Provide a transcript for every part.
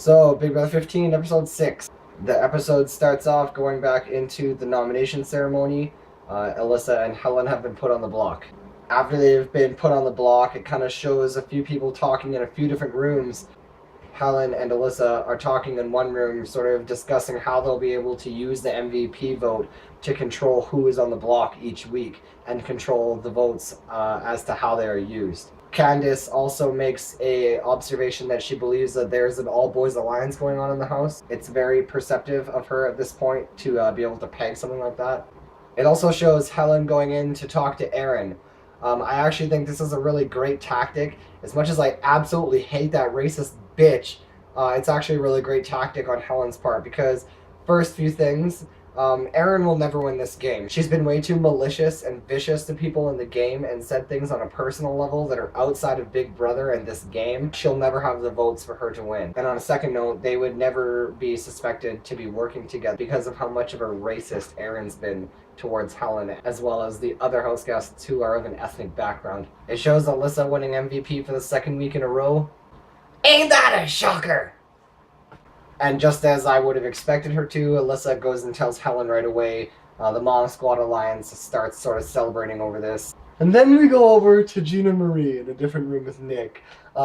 So, Big Brother 15, episode 6. The episode starts off going back into the nomination ceremony. Alyssa and Helen have been put on the block. After they've been put on the block, it kind of shows a few people talking in a few different rooms. Helen and Alyssa are talking in one room, sort of discussing how they'll be able to use the MVP vote to control who is on the block each week and control the votes as to how they are used. Candace also makes a observation that she believes that there's an all-boys alliance going on in the house. It's very perceptive of her at this point to be able to peg something like that. It also shows Helen going in to talk to Aaron. I actually think this is a really great tactic. As much as I absolutely hate that racist bitch, it's actually a really great tactic on Helen's part because first few things, Aaron will never win this game. She's been way too malicious and vicious to people in the game and said things on a personal level that are outside of Big Brother and this game. She'll never have the votes for her to win. And on a second note, they would never be suspected to be working together because of how much of a racist Aaron's been towards Helen, as well as the other house guests who are of an ethnic background. It shows Alyssa winning MVP for the second week in a row. Ain't that a shocker? And just as I would have expected her to, Alyssa goes and tells Helen right away. The Mom Squad Alliance starts sort of celebrating over this. And then we go over to Gina Marie in a different room with Nick.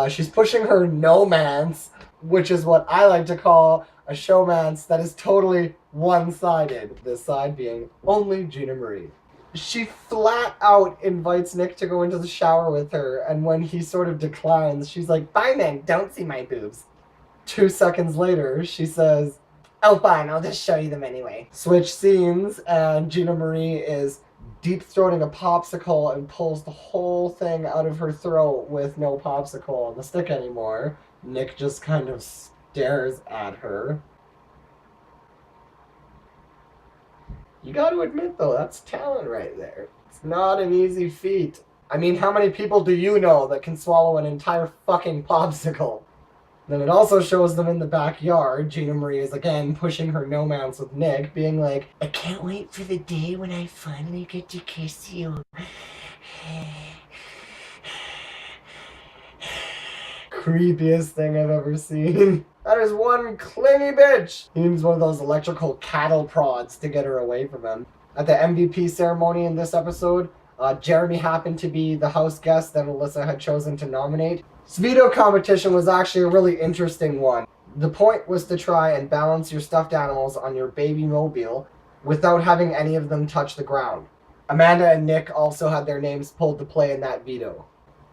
She's pushing her no-mance, which is what I like to call a showmance that is totally one-sided. This side being only Gina Marie. She flat out invites Nick to go into the shower with her, and when he sort of declines, she's like, "Bye, man, don't see my boobs." 2 seconds later, she says, "Oh, fine, I'll just show you them anyway." Switch scenes, and Gina Marie is deep-throating a popsicle and pulls the whole thing out of her throat with no popsicle on the stick anymore. Nick just kind of stares at her. You gotta admit, though, that's talent right there. It's not an easy feat. I mean, how many people do you know that can swallow an entire fucking popsicle? Then it also shows them in the backyard. Gina Marie is again pushing her no-mance with Nick, being like, "I can't wait for the day when I finally get to kiss you." Creepiest thing I've ever seen. That is one clingy bitch. He needs one of those electrical cattle prods to get her away from him. At the MVP ceremony in this episode, Jeremy happened to be the house guest that Alyssa had chosen to nominate. This veto competition was actually a really interesting one. The point was to try and balance your stuffed animals on your baby mobile without having any of them touch the ground. Amanda and Nick also had their names pulled to play in that veto.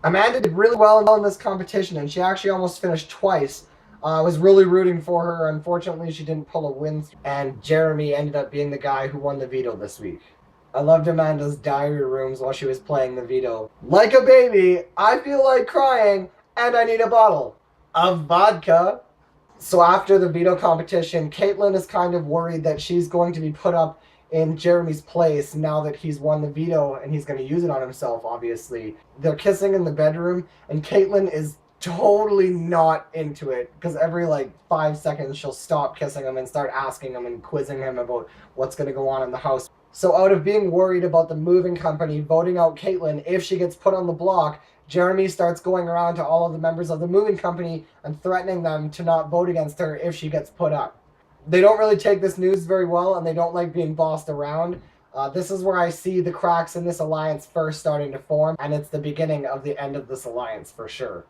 Amanda did really well in this competition, and she actually almost finished twice. I was really rooting for her. Unfortunately, she didn't pull a win, and Jeremy ended up being the guy who won the veto this week. I loved Amanda's diary rooms while she was playing the veto. "Like a baby, I feel like crying, and I need a bottle of vodka." So after the veto competition, Caitlyn is kind of worried that she's going to be put up in Jeremy's place now that he's won the veto and he's going to use it on himself, obviously. They're kissing in the bedroom, and Caitlyn is totally not into it because every 5 seconds she'll stop kissing him and start asking him and quizzing him about what's going to go on in the house. So out of being worried about the moving company voting out Caitlyn if she gets put on the block, Jeremy starts going around to all of the members of the moving company and threatening them to not vote against her if she gets put up. They don't really take this news very well, and they don't like being bossed around. This is where I see the cracks in this alliance first starting to form, and it's the beginning of the end of this alliance for sure.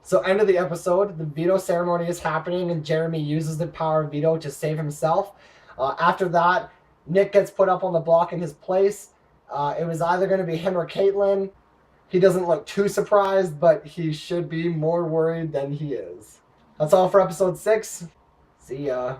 So end of the episode, the veto ceremony is happening, and Jeremy uses the power of veto to save himself. After that, Nick gets put up on the block in his place. It was either going to be him or Caitlyn. He doesn't look too surprised, but he should be more worried than he is. That's all for episode 6. See ya.